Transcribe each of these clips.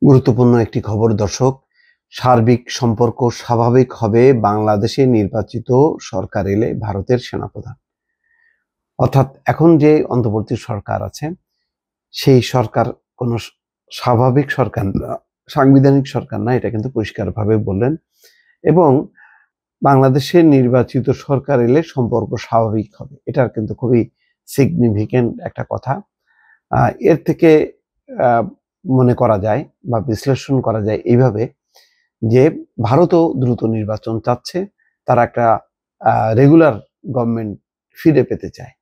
গুরুত্বপূর্ণ একটি খবর দর্শক। সার্বিক সম্পর্ক স্বাভাবিক হবে বাংলাদেশে নির্বাচিত সরকার এলে ভারতের সেনাপ্রধান। অর্থাৎ এখন যে অন্তর্বর্তী সরকার আছে সেই সরকার কোনো স্বাভাবিক সরকার না, সাংবিধানিক সরকার না, এটা কিন্তু পরিষ্কারভাবে বললেন। এবং বাংলাদেশে নির্বাচিত সরকার এলে সম্পর্ক স্বাভাবিক হবে, এটার কিন্তু খুবই সিগনিফিকেন্ট একটা কথা। এর থেকে মনে করা যায় বা বিশ্লেষণ করা যায় এইভাবে যে ভারতও দ্রুত নির্বাচন চাচ্ছে, তারা একটা রেগুলার গভর্নমেন্ট ফিরে পেতে চায়।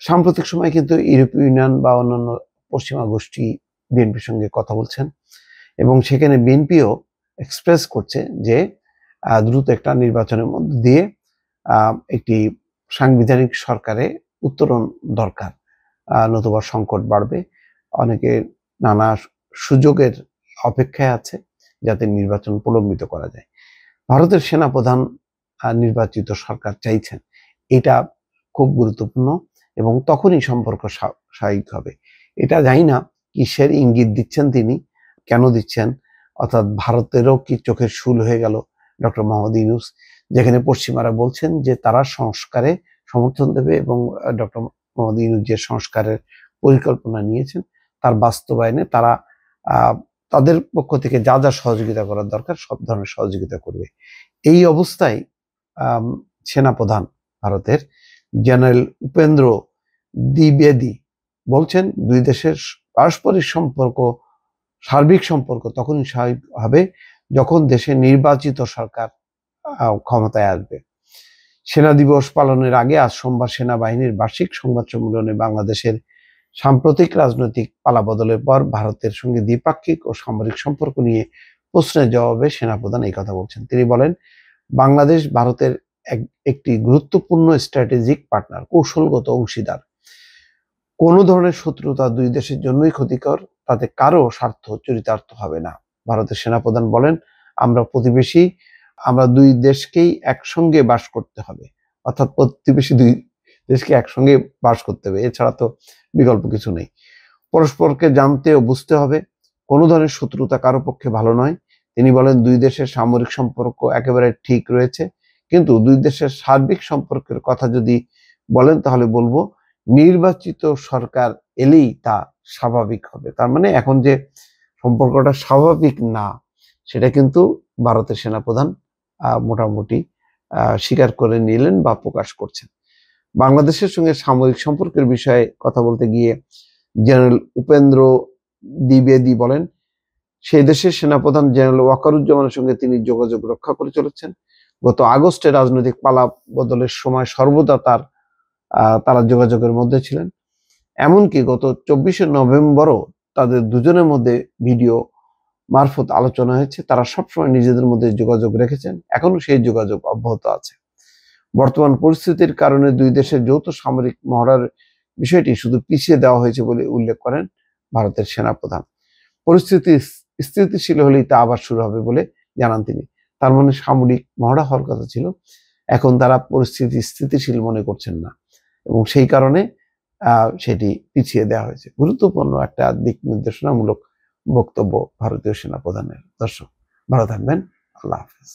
সাম্প্রতিক সময় কিন্তু ইউরোপীয় ইউনিয়ন বা অন্যান্য পশ্চিমা গোষ্ঠী বিএনপির সঙ্গে কথা বলছেন এবং সেখানে বিএনপিও এক্সপ্রেস করছে যে দ্রুত একটা নির্বাচনের মধ্য দিয়ে একটি সাংবিধানিক সরকারে উত্তরণ দরকার, নতুবা সংকট বাড়বে। অনেকে নানা সুযোগের অপেক্ষায় আছে যাতে নির্বাচন প্রলম্বিত করা যায়। ভারতের সেনাপ্রধান নির্বাচিত সরকার চাইছেন, এটা খুব গুরুত্বপূর্ণ এবং তখনই সম্পর্ক স্বাভাবিক হবে। এটা জানি না কিসের ইঙ্গিত দিচ্ছেন তিনি, কেন দিচ্ছেন। অর্থাৎ ভারতেরও কি চোখের শুল হয়ে গেল ডক্টর মোহাম্মদ ইউনূস, যেখানে পশ্চিমারা বলছেন যে তারা সংস্কারে সমর্থন দেবে এবং ডক্টর মোহাম্মদ ইউনূস যে সংস্কারের পরিকল্পনা নিয়েছেন তার বাস্তবায়নে তারা তাদের পক্ষ থেকে যা যা সহযোগিতা করার দরকার সব ধরনের সহযোগিতা করবে। এই অবস্থায় সেনাপ্রধান ভারতের জেনারেল উপেন্দ্র দ্বিবেদী বলছেন দুই দেশের পারস্পরিক সম্পর্ক, সার্বিক সম্পর্ক তখনই স্বাভাবিক হবে যখন দেশে নির্বাচিত সরকার ক্ষমতায় আসবে। সেনা দিবস পালনের আগে আজ সোমবার সেনাবাহিনীর বার্ষিক সংবাদ সম্মেলনে বাংলাদেশের সাম্প্রতিক রাজনৈতিক পালাবদলের পর ভারতের সঙ্গে দ্বিপাক্ষিক ও সামরিক সম্পর্ক নিয়ে প্রশ্নের জবাবে সেনাপ্রধান এই কথা বলছেন। তিনি বলেন, বাংলাদেশ ভারতের একটি গুরুত্বপূর্ণ স্ট্র্যাটেজিক পার্টনার, কৌশলগত অংশীদার। কোনো ধরনের শত্রুতা দুই দেশের জন্যই ক্ষতিকর, তাতে কারো স্বার্থ চরিতার্থ হবে না। ভারতের সেনাপ্রধান বলেন, আমরা প্রতিবেশী, আমরা দুই দেশকেই একসঙ্গে বাস করতে হবে। অর্থাৎ প্রতিবেশী দুই দেশকে একসঙ্গে বাস করতে হবে, এছাড়া তো বিকল্প কিছু নেই। পরস্পরকে জানতে ও বুঝতে হবে, কোনো ধরনের শত্রুতা কারো পক্ষে ভালো নয়। তিনি বলেন, দুই দেশের সামরিক সম্পর্ক একেবারে ঠিক রয়েছে, কিন্তু দুই দেশের সার্বিক সম্পর্কের কথা যদি বলেন তাহলে বলবো নির্বাচিত সরকার এলেই তা স্বাভাবিক হবে। তার মানে এখন যে সম্পর্কটা স্বাভাবিক না সেটা কিন্তু ভারতের সেনাপ্রধান মোটামুটি স্বীকার করে নিলেন বা প্রকাশ করছেন। বাংলাদেশের সঙ্গে সামরিক সম্পর্কের বিষয়ে কথা বলতে গিয়ে জেনারেল উপেন্দ্র দ্বিবেদী বলেন, সেই দেশের সেনাপ্রধান জেনারেল ওয়াকারুজ্জামানের সঙ্গে তিনি যোগাযোগ রক্ষা করে চলেছেন। গত আগস্টে রাজনৈতিক পালা বদলের সময় সর্বদা তারা যোগাযোগের মধ্যে ছিলেন। এমনকি গত 24শে নভেম্বরও তাদের দুজনের মধ্যে ভিডিও মারফত আলোচনা হয়েছে। তারা সবসময় নিজেদের মধ্যে যোগাযোগ রেখেছেন, এখনো সেই যোগাযোগ অব্যাহত আছে। বর্তমান পরিস্থিতির কারণে দুই দেশের যৌথ সামরিক মহড়ার বিষয়টি শুধু পিছিয়ে দেওয়া হয়েছে বলে উল্লেখ করেন ভারতের সেনাপ্রধান। পরিস্থিতি স্থিতিশীল হলেই তা আবার শুরু হবে বলে জানান তিনি। তার মানে সামরিক মহড়া হওয়ার কথা ছিল, এখন তারা পরিস্থিতি স্থিতিশীল মনে করছেন না এবং সেই কারণে সেটি পিছিয়ে দেওয়া হয়েছে। গুরুত্বপূর্ণ একটা দিক নির্দেশনামূলক বক্তব্য ভারতীয় সেনাপ্রধানের। দর্শক ভালো থাকবেন, আল্লাহ হাফেজ।